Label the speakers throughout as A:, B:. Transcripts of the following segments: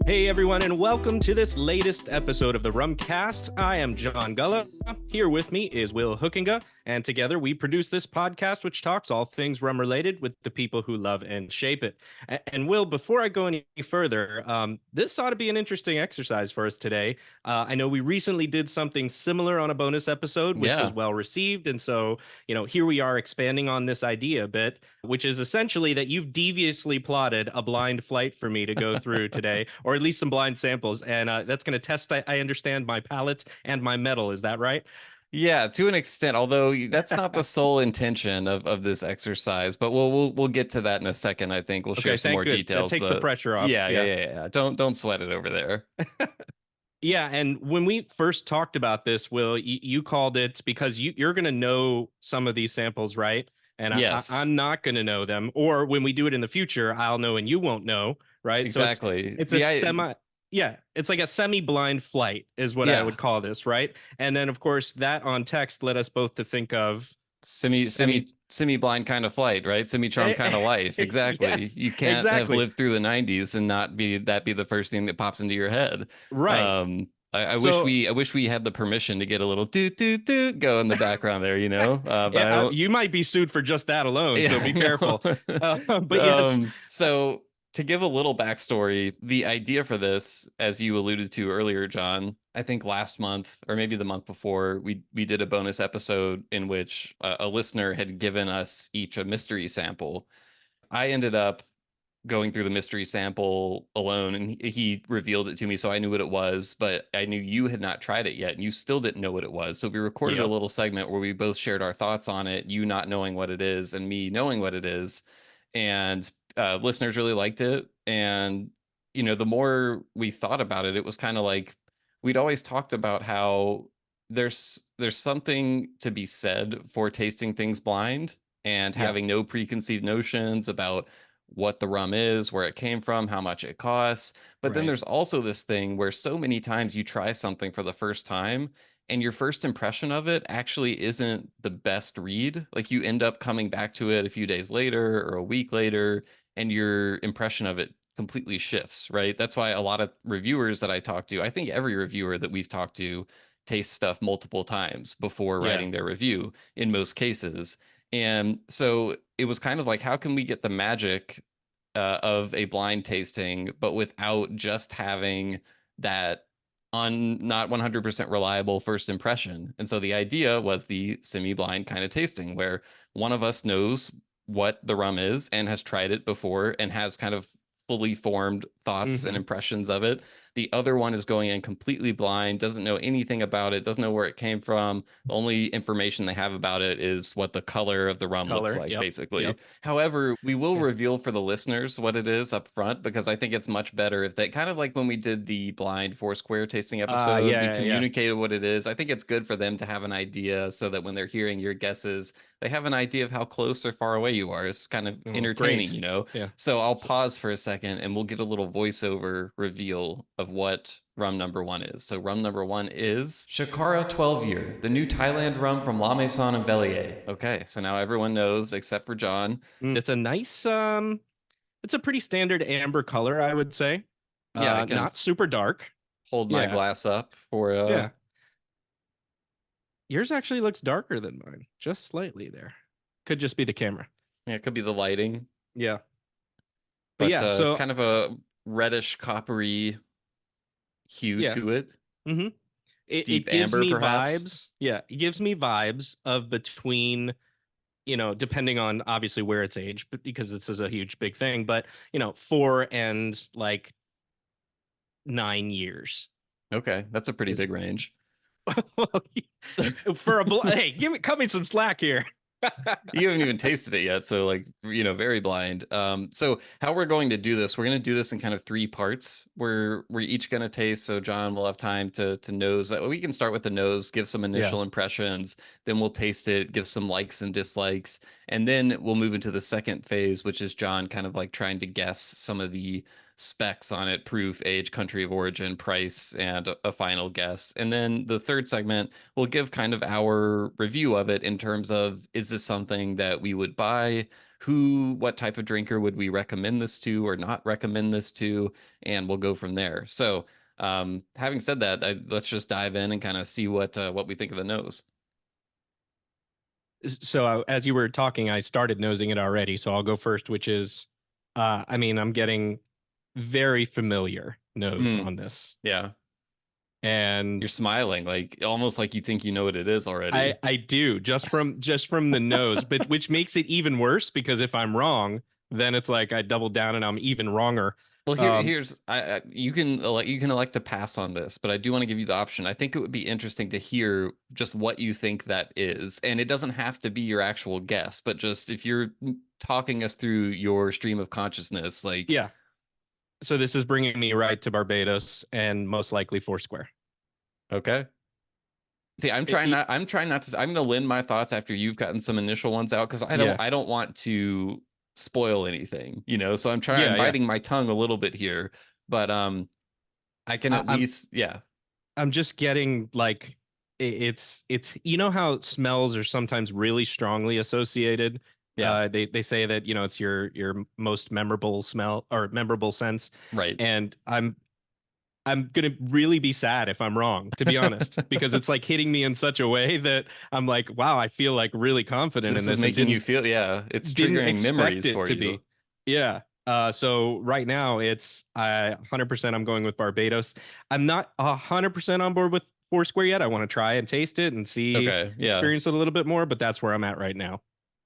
A: Hey everyone, and welcome to this latest episode of the Rumcast. I am John Gulla. Here with me is Will Hookinga, and together we produce this podcast which talks all things rum related with the people who love and shape it. And Will, before I go any further, this ought to be an interesting exercise for us today. I know we recently did something similar on a bonus episode, which was
B: Yeah,
A: well received, and so here we are expanding on this idea a bit, which is essentially that you've deviously plotted a blind flight for me to go through today, or at least some blind samples, and that's going to test, I understand, my palate and my metal. Is that right?
B: yeah, to an extent, although that's not the sole intention of this exercise, but we'll get to that in a second. I think we'll share
A: Okay,
B: some
A: thank
B: more
A: good. That
B: details.
A: takes the pressure off. Yeah.
B: Yeah. Don't sweat it over there.
A: Yeah, and when we first talked about this, Will, you called it because you're going to know some of these samples, right? And
B: Yes,
A: I'm not going to know them. Or when we do it in the future, I'll know and you won't know, right? So
B: exactly.
A: it's a yeah, it's like a semi-blind flight is what I
B: Yeah,
A: would call this, right? And then of course that on text led us both to think of
B: semi
A: semi.
B: semi blind kind of flight, right? Semi charm kind of life. Exactly.
A: Yes,
B: You can't have
A: exactly.
B: lived through the '90s and not be the first thing that pops into your head.
A: Right.
B: I wish
A: So
B: we had the permission to get a little doot doot doot go in the background there, you know. But I don't.
A: you might be sued for just that alone,
B: Yeah,
A: so be
B: I know.
A: careful. But yes.
B: So to give a little backstory, the idea for this, as you alluded to earlier, John, I think last month or maybe the month before, we did a bonus episode in which a listener had given us each a mystery sample. I ended up going through the mystery sample alone and he revealed it to me, so I knew what it was, but I knew you had not tried it yet and you still didn't know what it was. So we recorded a
A: Yep.
B: little segment where we both shared our thoughts on it, you not knowing what it is and me knowing what it is. And listeners really liked it. And the more we thought about it, it was kind of like we'd always talked about how there's something to be said for tasting things blind and
A: Yeah.
B: having no preconceived notions about what the rum is, where it came from, how much it costs. But then
A: Right.
B: there's also this thing where so many times you try something for the first time and your first impression of it actually isn't the best read. Like you end up coming back to it a few days later or a week later, and your impression of it completely shifts, right? That's why a lot of reviewers that I talk to, I think every reviewer that we've talked to tastes stuff multiple times before
A: Yeah.
B: writing their review in most cases. And so it was kind of like, how can we get the magic of a blind tasting, but without just having that not 100% reliable first impression? And so the idea was the semi-blind kind of tasting where one of us knows what the rum is and has tried it before and has kind of fully formed thoughts and
A: Hmm.
B: impressions of it. The other one is going in completely blind, doesn't know anything about it, doesn't know where it came from. The only information they have about it is what the color of the rum looks
A: Color.
B: like,
A: Yep.
B: basically.
A: Yep.
B: However, we will
A: Yeah.
B: reveal for the listeners what it is up front because I think it's much better if they kind of like when we did the blind Foursquare tasting episode, we
A: Yeah.
B: communicated what it is. I think it's good for them to have an idea so that when they're hearing your guesses, they have an idea of how close or far away you are. It's kind of
A: Oh,
B: entertaining,
A: great. Yeah.
B: So I'll pause for a second and we'll get a little voiceover reveal of what rum number one is. So rum number one is Shakara 12 year, the new Thailand rum from La Maison Velier. Okay, so now everyone knows except for John.
A: It's a nice it's a pretty standard amber color, I would say.
B: Yeah, I can
A: Not super dark.
B: hold my
A: Yeah.
B: glass up for
A: Yeah. Yours actually looks darker than mine, just slightly there. Could just be the camera.
B: yeah, it could be the lighting,
A: Yeah. But
B: but
A: yeah, so
B: kind of a reddish coppery hue
A: yeah.
B: to it.
A: Hmm. It
B: Deep
A: gives
B: amber,
A: me
B: perhaps.
A: vibes. Yeah, it gives me vibes of between, depending on obviously where it's aged, but because this is a huge big thing, but 4 and like 9 years
B: Okay, that's a pretty
A: is
B: big range.
A: well, for hey, cut me some slack here.
B: You haven't even tasted it yet, so like very blind. So how we're going to do this, we're going to do this in kind of three parts where we're each going to taste. So John will have time to nose that. We can start with the nose, give some
A: Yeah.
B: initial impressions, then we'll taste it, give some likes and dislikes, and then we'll move into the second phase, which is John kind of like trying to guess specs on it: proof, age, country of origin, price, and a final guess. And then the third segment will give kind of our review of it in terms of, is this something that we would buy? What type of drinker would we recommend this to or not recommend this to? And we'll go from there. So, having said that, let's just dive in and kind of see what we think of the nose.
A: So as you were talking, I started nosing it already. So I'll go first, which is, I mean, I'm getting very familiar nose
B: Mm,
A: on this,
B: yeah,
A: and
B: you're smiling, like almost like you think you know what it is already.
A: I do just from the nose, but which makes it even worse because if I'm wrong, then it's like I double down and I'm even wronger.
B: Well,
A: Um,
B: here's you can elect to pass on this, but I do want to give you the option. I think it would be interesting to hear just what you think that is, and it doesn't have to be your actual guess, but just if you're talking us through your stream of consciousness, like,
A: yeah. So this is bringing me right to Barbados and most likely Foursquare.
B: okay. See,
A: It- it-
B: I'm trying not to. I'm gonna lend my thoughts after you've gotten some initial ones out because
A: yeah,
B: I don't want to spoil anything, so I'm
A: yeah, yeah.
B: biting my tongue a little bit here, but I can
A: I,
B: at
A: I'm
B: least, yeah.
A: I'm just getting like it's you know how smells are sometimes really strongly associated.
B: Yeah,
A: They say that it's your most memorable smell or memorable sense,
B: right.
A: and I'm gonna really be sad if I'm wrong, to be honest, because it's like hitting me in such a way that I'm like, wow, I feel like really confident in
B: This is
A: this and
B: making you
A: didn't
B: feel, yeah, it's
A: didn't
B: triggering
A: expect
B: memories
A: it
B: for
A: to
B: you.
A: be. Yeah. So right now it's 100% I'm going with Barbados. I'm not 100% on board with Foursquare yet. I want to try and taste it and see,
B: Okay, yeah.
A: experience it a little bit more, but that's where I'm at right now.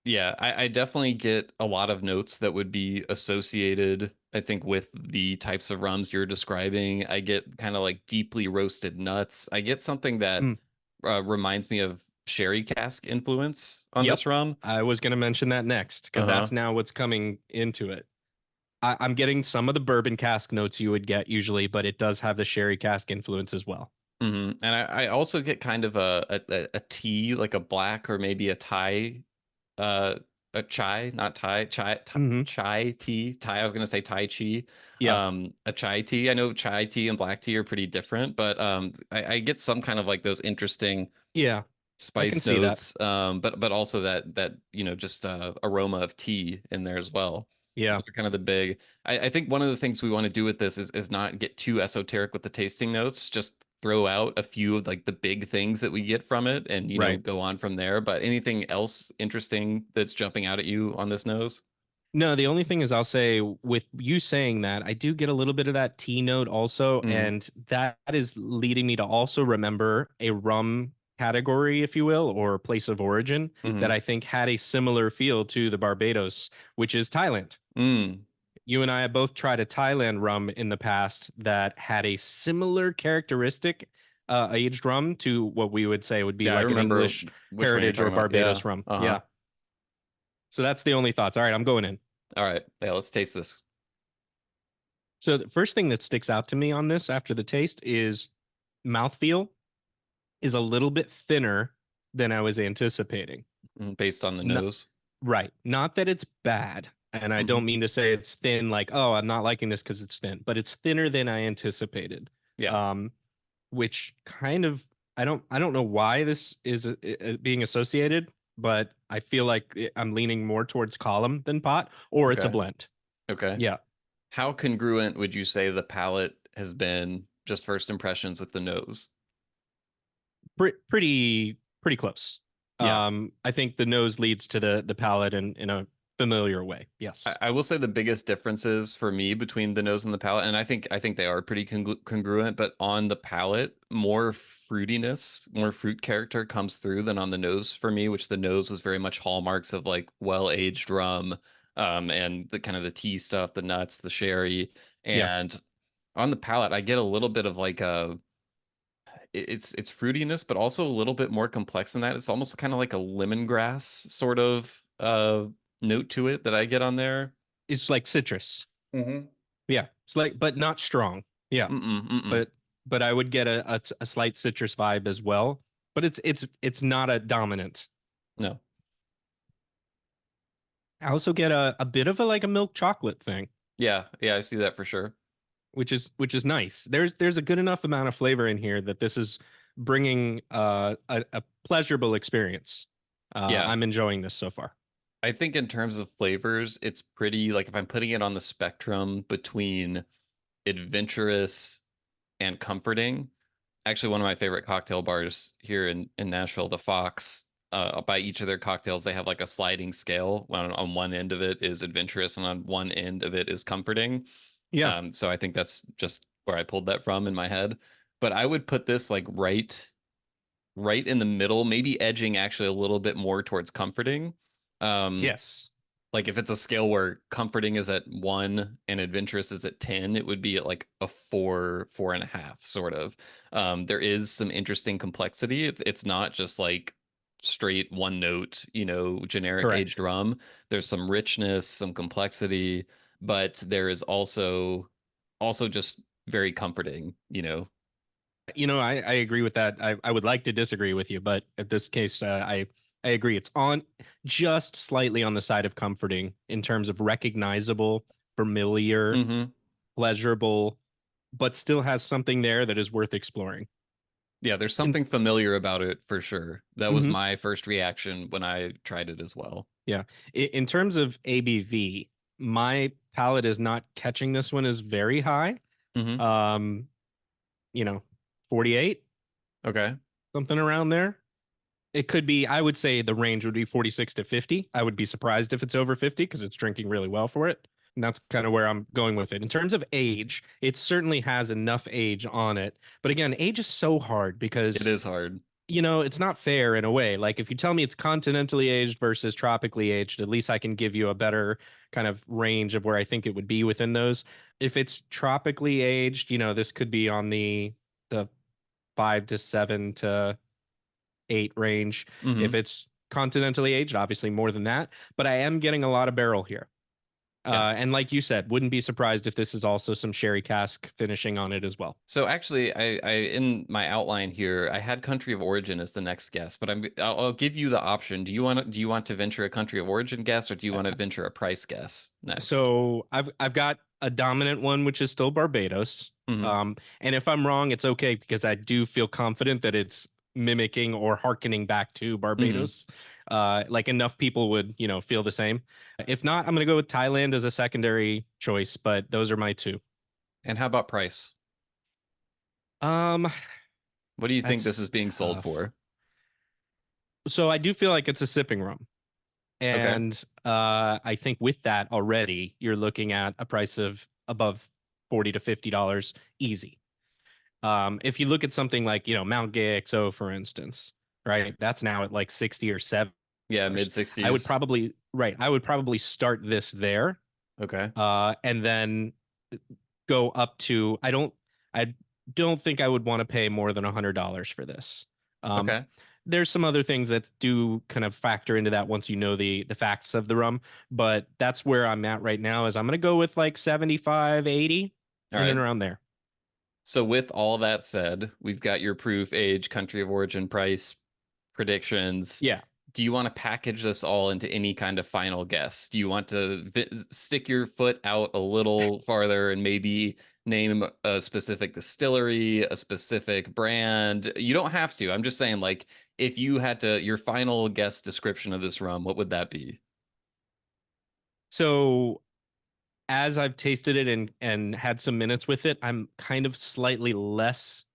B: Yeah, I definitely get a lot of notes that would be associated, I think, with the types of rums you're describing. I get kind of like deeply roasted nuts. I get something that
A: Mm,
B: reminds me of sherry cask influence on
A: yep.
B: this rum.
A: I was going to mention that next because
B: Uh-huh.
A: that's now what's coming into it. I'm getting some of the bourbon cask notes you would get usually, but it does have the sherry cask influence as well.
B: And I also get kind of a tea, like a black or maybe uh a chai, not
A: Hmm.
B: chai tea. Thai, I was gonna say Tai Chi.
A: Yeah.
B: A chai tea. I know chai tea and black tea are pretty different, but I get some kind of like those interesting
A: Yeah. I can
B: spice
A: see that.
B: notes, but also that just aroma of tea in there as well.
A: Yeah.
B: Those are kind of the big. I think one of the things we want to do with this is not get too esoteric with the tasting notes. Just throw out a few of like the big things that we get from it, and
A: Right.
B: go on from there. But anything else interesting that's jumping out at you on this nose?
A: No, the only thing is I'll say with you saying that, I do get a little bit of that tea note also,
B: Mm,
A: and that is leading me to also remember a rum category, if you will, or place of origin that
B: mm,
A: I think had a similar feel to the Barbados, which is Thailand.
B: mm.
A: You and I have both tried a Thailand rum in the past that had a similar characteristic aged rum to what we would say would be
B: Yeah, I
A: like an
B: remember
A: English
B: which one you're
A: heritage or
B: talking about. Yeah.
A: Barbados rum.
B: Uh-huh.
A: Yeah. So that's the only thoughts. All right, I'm going in.
B: All right. Yeah, let's taste this.
A: So the first thing that sticks out to me on this after the taste is mouthfeel is a little bit thinner than I was anticipating.
B: Based on the
A: No,
B: nose.
A: right. Not that it's bad. And I
B: Hmm.
A: don't mean to say it's thin, like, oh, I'm not liking this because it's thin, but it's thinner than I anticipated.
B: Yeah.
A: Um, which kind of I don't know why this is being associated, but I feel like I'm leaning more towards column than pot, or it's a
B: Okay.
A: blend.
B: Okay.
A: Yeah,
B: How congruent would you say the palate has been, just first impressions with the nose?
A: pretty close.
B: Yeah.
A: I think the nose leads to the palate in a familiar way.
B: I,
A: Yes.
B: I will say the biggest differences for me between the nose and the palate, and I think they are pretty congruent, but on the palate, more fruitiness, more fruit character comes through than on the nose for me, which the nose was very much hallmarks of like well-aged rum, and the kind of the tea stuff, the nuts, the sherry,
A: Yeah.
B: and on the palate, I get a little bit of like it's fruitiness, but also a little bit more complex than that. It's almost kind of like a lemongrass sort of note to it that I get on there.
A: It's like citrus.
B: Mm-hmm.
A: Yeah. It's like, but not strong. Yeah.
B: Mm-mm, mm-mm.
A: But I would get a slight citrus vibe as well. But it's not a dominant.
B: No.
A: I also get a bit of a like a milk chocolate thing.
B: Yeah, yeah, I see that for sure.
A: which is nice. There's a good enough amount of flavor in here that this is bringing a pleasurable experience.
B: Yeah.
A: I'm enjoying this so far.
B: I think in terms of flavors, it's pretty like if I'm putting it on the spectrum between adventurous and comforting. Actually, one of my favorite cocktail bars here in Nashville, the Fox, by each of their cocktails, they have like a sliding scale. On one end of it is adventurous, and on one end of it is comforting.
A: Yeah.
B: So I think that's just where I pulled that from in my head. But I would put this like right in the middle, maybe edging actually a little bit more towards comforting. Um,
A: Yes.
B: like if it's a scale where comforting is at 1 and adventurous is at 10, it would be at like a 4.5 sort of. There is some interesting complexity. It's not just like straight one note, generic
A: Correct.
B: aged rum. There's some richness, some complexity, but there is also just very comforting.
A: I agree with that. I would like to disagree with you, but at this case, I agree. It's on just slightly on the side of comforting in terms of recognizable, familiar,
B: Hmm.
A: pleasurable, but still has something there that is worth exploring.
B: Yeah, there's
A: And
B: something familiar about it for sure. That was
A: mhm,
B: my first reaction when I tried it as well.
A: yeah, in terms of ABV, my palate is not catching this one as very high.
B: Hmm.
A: Um, 48,
B: Okay.
A: something around there. It could be, I would say the range would be 46 to 50. I would be surprised if it's over 50 because it's drinking really well for it. And that's kind of where I'm going with it. In terms of age, it certainly has enough age on it. But again, age is so hard
B: It
A: because,
B: is hard.
A: it's not fair in a way. Like if you tell me it's continentally aged versus tropically aged, at least I can give you a better kind of range of where I think it would be within those. If it's tropically aged, this could be on the 5 to 7 to 8 range. If
B: Hmm.
A: it's continentally aged, obviously more than that. But I am getting a lot of barrel here.
B: Yeah.
A: And like you said, wouldn't be surprised if this is also some sherry cask finishing on it as well.
B: So actually, I in my outline here, I had country of origin as the next guess, but I'll give you the option. Do you want to venture a country of origin guess, or do you want to venture a price guess next?
A: So I've got a dominant one, which is still Barbados.
B: Hmm.
A: And if I'm wrong, it's okay because I do feel confident that it's mimicking or hearkening back to
B: Hmm.
A: Barbados. Like enough people would, feel the same. If not, I'm gonna go with Thailand as a secondary choice, but those are my two.
B: And how about price?
A: Um,
B: What do you think this is
A: that's
B: being sold
A: tough.
B: for?
A: So I do feel like it's a sipping rum.
B: Okay.
A: And I think with that already, you're looking at a price of above $40 to $50 easy. If you look at something like, Mount Gay XO, for instance, right? That's now at like 60 or $70.
B: Yeah, mid
A: I would
B: 60s.
A: probably, right. I would probably start this there,
B: Okay.
A: and then go up to, I don't think I would want to pay more than $100 for this. Um,
B: Okay.
A: there's some other things that do kind of factor into that once you know the facts of the rum, but that's where I'm at right now is I'm going to go with like 75, 80,
B: All
A: in and
B: right.
A: around there.
B: So with all that said, we've got your proof, age, country of origin, price, predictions.
A: Yeah.
B: Do you want to package this all into any kind of final guess? Do you want to stick your foot out a little farther and maybe name a specific distillery, a specific brand? You don't have to. I'm just saying, like, if you had to, your final guess description of this rum, what would that be?
A: So as I've tasted it and had some minutes with it, I'm kind of slightly less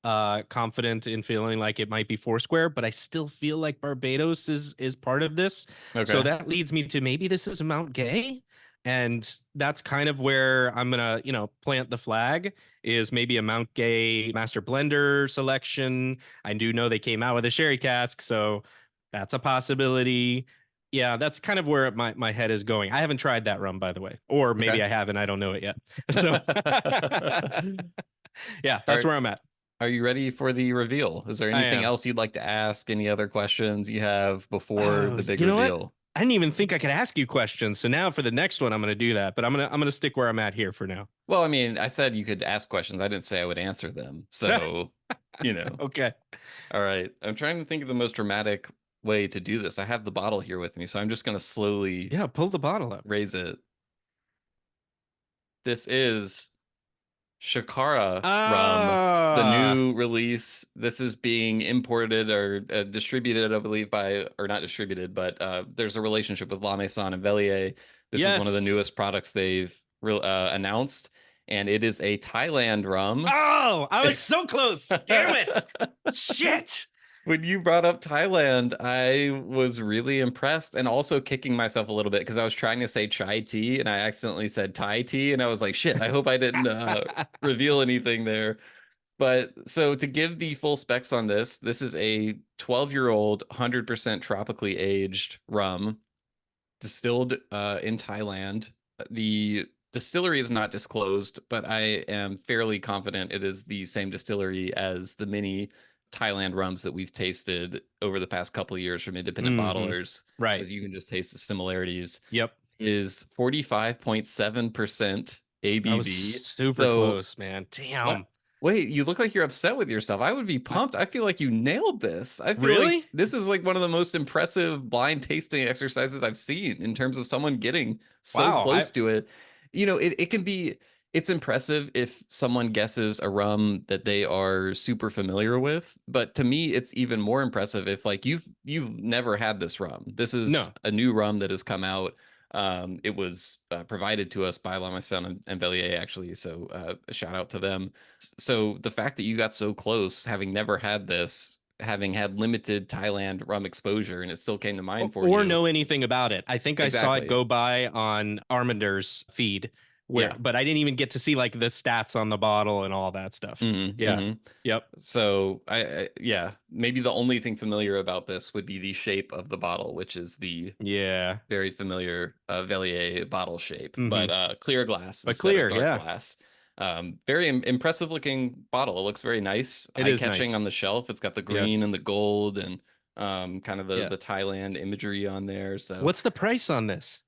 A: confident in feeling like it might be Foursquare, but I still feel like Barbados is part of this. So
B: Okay.
A: that leads me to maybe this is Mount Gay. And that's kind of where I'm gonna, plant the flag is maybe a Mount Gay Master Blender selection. I do know they came out with a sherry cask, so that's a possibility. Yeah, that's kind of where my head is going. I haven't tried that rum, by the way, or maybe
B: Okay.
A: I haven't. I don't know it yet. So, yeah, that's
B: Are
A: where I'm at.
B: are you ready for the reveal? Is there
A: I
B: anything
A: am.
B: else you'd like to ask? Any other questions you have before
A: Oh,
B: the big
A: you know what?
B: reveal?
A: I didn't even think I could ask you questions. So now for the next one, I'm going to do that. But I'm gonna stick where I'm at here for now.
B: Well, I mean, I said you could ask questions. I didn't say I would answer them. So, you know.
A: Okay.
B: All right. I'm trying to think of the most dramatic way to do this. I have the bottle here with me, so I'm just going to slowly
A: Yeah, pull the bottle up.
B: raise it. This is Shakara rum, the
A: Ah,
B: new release. This is being imported or distributed, I believe, by, or not distributed, but there's a relationship with La Maison and Velier. This is one of the
A: yes.
B: newest products they've announced, and it is a Thailand rum.
A: Oh, I was so close. Damn it. Shit.
B: When you brought up Thailand, I was really impressed and also kicking myself a little bit because I was trying to say chai tea and I accidentally said Thai tea. And I was like, shit, I hope I didn't reveal anything there. But so to give the full specs on this, this is a 12-year-old, 100% tropically aged rum distilled in Thailand. The distillery is not disclosed, but I am fairly confident it is the same distillery as the many Thailand rums that we've tasted over the past couple of years from independent
A: Hmm.
B: bottlers,
A: Right.
B: because you can just taste the similarities.
A: Yep.
B: Is 45.7%
A: I was
B: ABV.
A: super
B: So
A: close, man.
B: what?
A: Damn.
B: Wait, you look like you're upset with yourself. I would be
A: I-
B: pumped. I feel like you nailed this. I feel like
A: Really?
B: this is like one of the most impressive blind tasting exercises I've seen in terms of someone getting so
A: Wow.
B: close to it. It can be, it's impressive if someone guesses a rum that they are super familiar with, but to me it's even more impressive if like you've never had this rum. This is
A: No.
B: a new rum that has come out. It was provided to us by La Maison and Bellier, actually. So a shout out to them. So the fact that you got so close, having never had this, having had limited Thailand rum exposure, and it still came to mind for
A: Or
B: you.
A: know anything about it. I think I saw it
B: Exactly.
A: go by on Armander's feed where
B: Yeah.
A: but I didn't even get to see like the stats on the bottle and all that stuff.
B: Mm-hmm,
A: Yeah.
B: mm-hmm.
A: Yep.
B: So yeah, maybe the only thing familiar about this would be the shape of the bottle, which is the
A: Yeah.
B: very familiar Velier bottle shape, but
A: Hmm.
B: clear glass
A: But
B: instead of
A: clear,
B: dark
A: yeah.
B: glass. Very impressive looking bottle. It looks very nice,
A: It
B: eye
A: is
B: catching
A: nice.
B: on the shelf. It's got the green
A: Yes.
B: and the gold and kind of the
A: Yeah.
B: the Thailand imagery on there. So
A: What's the price on this?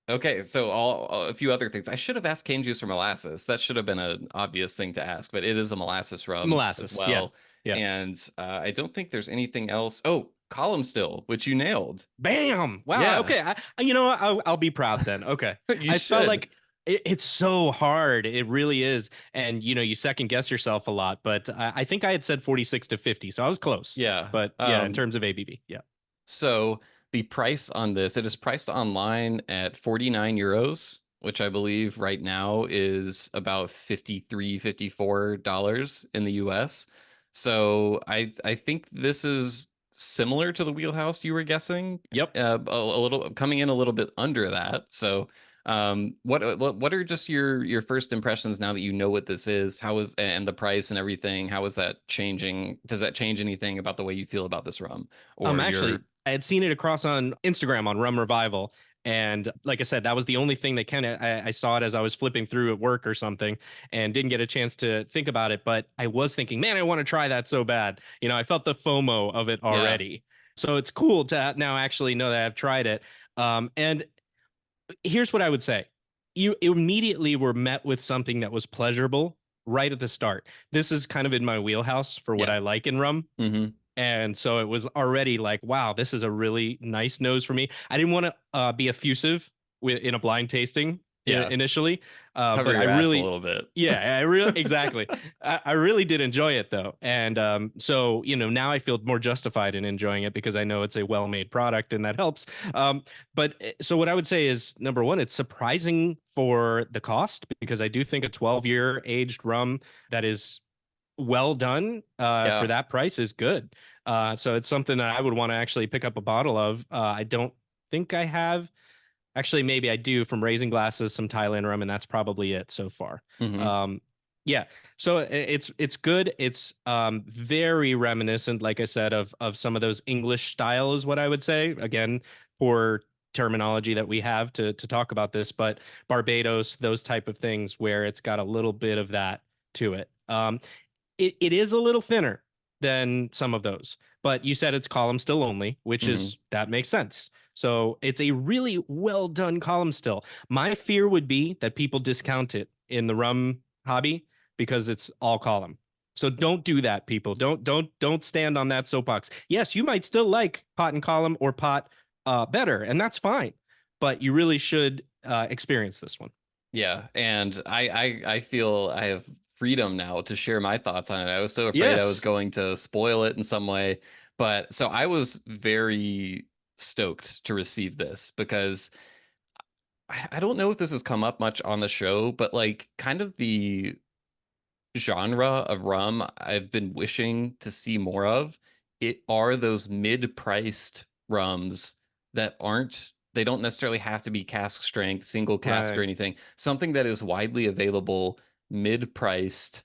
B: okay, so a few other things. I should have asked cane juice or molasses. That should have been an obvious thing to ask, but it is a molasses rum as
A: Molasses. Yeah.
B: well.
A: Yeah.
B: And I don't think there's anything else. Oh, column still, which you nailed.
A: Bam! Wow.
B: Yeah,
A: Okay. You know what? I'll be proud then. Okay.
B: you
A: I felt
B: should.
A: like it's so hard. It really is. And you second guess yourself a lot. But I think I had said 46 to 50, so I was close.
B: Yeah.
A: But yeah, in terms of ABV, yeah.
B: So the price on this, it is priced online at 49 euros, which I believe right now is about 53, $54 in the US. So I think this is similar to the wheelhouse you were guessing,
A: Yep.
B: a little coming in a little bit under that. So what are just your first impressions now that you know what this is? How is, and the price and everything? How is that changing? Does that change anything about the way you feel about this rum or
A: Actually,
B: your?
A: I had seen it across on Instagram on Rum Revival. And like I said, that was the only thing that I saw it as I was flipping through at work or something and didn't get a chance to think about it. But I was thinking, man, I want to try that so bad. I felt the FOMO of it
B: Yeah.
A: already. So it's cool to now actually know that I've tried it. And here's what I would say. You immediately were met with something that was pleasurable right at the start. This is kind of in my wheelhouse for what
B: Yeah.
A: I like in rum.
B: Mm-hmm.
A: And so it was already like, wow, this is a really nice nose for me. I didn't want to be effusive in a blind tasting
B: Yeah.
A: initially,
B: Cover
A: but I
B: your ass a
A: really,
B: little bit.
A: yeah, I really, exactly. I really did enjoy it though. And so, now I feel more justified in enjoying it because I know it's a well-made product and that helps. But so what I would say is number one, it's surprising for the cost because I do think a 12-year aged rum that is well done for
B: Yeah.
A: that price is good. So it's something that I would want to actually pick up a bottle of. I don't think I have. Actually, maybe I do from Raising Glasses, some Thailand rum, and that's probably it so far.
B: Mm-hmm.
A: Um, yeah, so it's good. It's very reminiscent, like I said, of some of those English style is what I would say. Again, for terminology that we have to talk about this, but Barbados, those type of things where it's got a little bit of that to it. It is a little thinner than some of those, but you said it's column still only, which
B: Mm-hmm.
A: is that makes sense. So it's a really well done column still. My fear would be that people discount it in the rum hobby because it's all column. So don't do that, people. Don't stand on that soapbox. Yes, you might still like pot and column or pot better, and that's fine. But you really should experience this one.
B: Yeah, and I feel I have freedom now to share my thoughts on it. I was so afraid I was
A: Yes.
B: going to spoil it in some way. But so I was very stoked to receive this because I don't know if this has come up much on the show, but like kind of the genre of rum I've been wishing to see more of. It are those mid-priced rums that aren't, they don't necessarily have to be cask strength, single cask or
A: Right.
B: anything. Something that is widely available, mid-priced,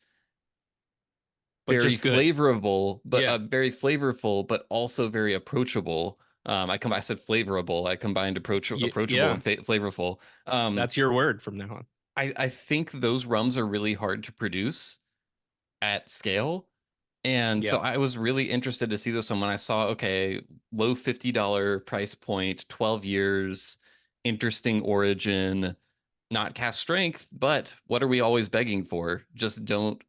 A: But
B: very
A: just good.
B: flavorable, but
A: Yeah.
B: very flavorful, but also very approachable. I said flavorable. I combined approachable
A: Yeah.
B: and flavorful. Um,
A: That's your word from now on.
B: I think those rums are really hard to produce at scale. And so
A: Yeah.
B: I was really interested to see this one when I saw, okay, low $50 price point, 12 years, interesting origin, not cast strength, but what are we always begging for? Just don't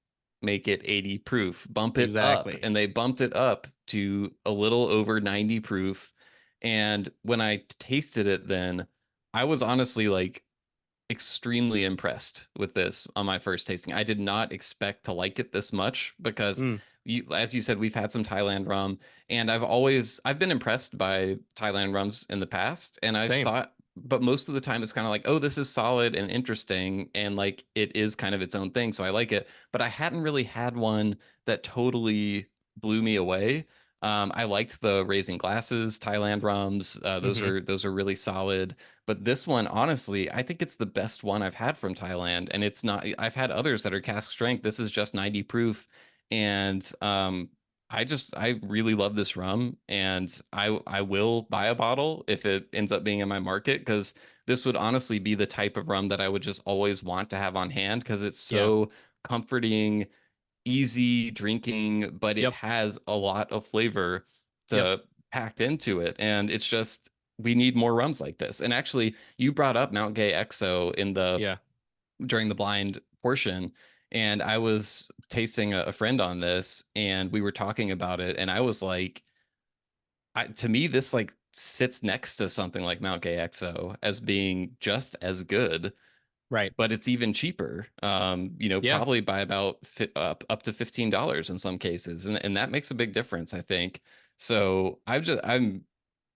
B: make it 80 proof. Bump it up.
A: Exactly.
B: And they bumped it up to a little over 90 proof. And when I tasted it then, I was honestly like extremely impressed with this on my first tasting. I did not expect to like it this much because
A: Mm,
B: as you said, we've had some Thailand rum, and I've been impressed by Thailand rums in the past, and I've
A: same.
B: thought, but most of the time it's kind of like, oh, this is solid and interesting, and like it is kind of its own thing, so I like it. But I hadn't really had one that totally blew me away. I liked the Raising Glasses Thailand rums.
A: Hmm.
B: Those are really solid. But this one, honestly, I think it's the best one I've had from Thailand. And it's not, I've had others that are cask strength. This is just 90 proof. And I really love this rum. And I will buy a bottle if it ends up being in my market because this would honestly be the type of rum that I would just always want to have on hand because it's
A: Yeah.
B: so comforting, easy drinking, but it
A: Yep.
B: has a lot of flavor
A: Yep.
B: to packed into it. And it's just we need more rums like this. And actually, you brought up Mount Gay XO in the
A: Yeah.
B: during the blind portion, and I was tasting a friend on this, and we were talking about it, and I was like, to me, this like sits next to something like Mount Gay XO as being just as good,
A: Right.
B: but it's even cheaper.
A: Yeah.
B: Probably by about up to $15 in some cases, and that makes a big difference, I think. So I'm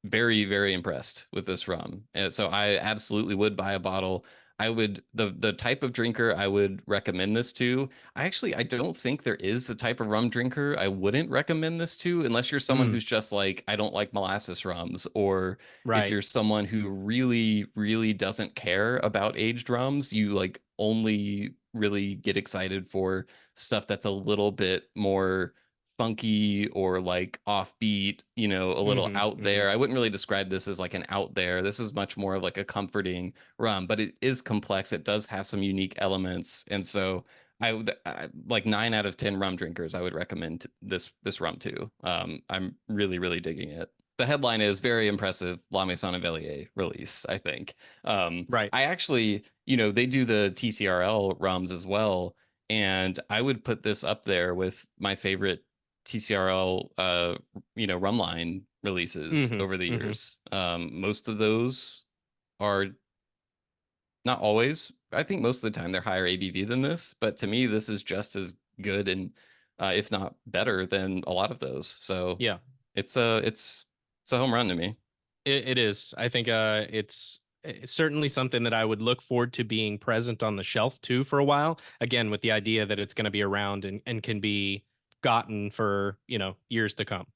B: very, very impressed with this rum. And so I absolutely would buy a bottle. I would the type of drinker I would recommend this to. I don't think there is a type of rum drinker I wouldn't recommend this to unless you're someone
A: Mm,
B: who's just like I don't like molasses rums, or if
A: right.
B: you're someone who really, really doesn't care about aged rums, you like only really get excited for stuff that's a little bit more funky or like offbeat, a little
A: Hmm.
B: out
A: Hmm.
B: there. I wouldn't really describe this as like an out there. This is much more of like a comforting rum, but it is complex. It does have some unique elements. And so like 9 out of 10 rum drinkers, I would recommend this rum to. I'm really, really digging it. The headline is very impressive La Maison Velier release, I think.
A: Right.
B: I actually, they do the TCRL rums as well. And I would put this up there with my favorite TCRL rum line releases
A: Hmm.
B: over the
A: Hmm.
B: years. Most of those are not always. I think most of the time they're higher ABV than this, but to me this is just as good and if not better than a lot of those. So
A: Yeah.
B: it's a home run to me.
A: It is. I think it's certainly something that I would look forward to being present on the shelf too for a while. Again, with the idea that it's going to be around and can be gotten for, years to come.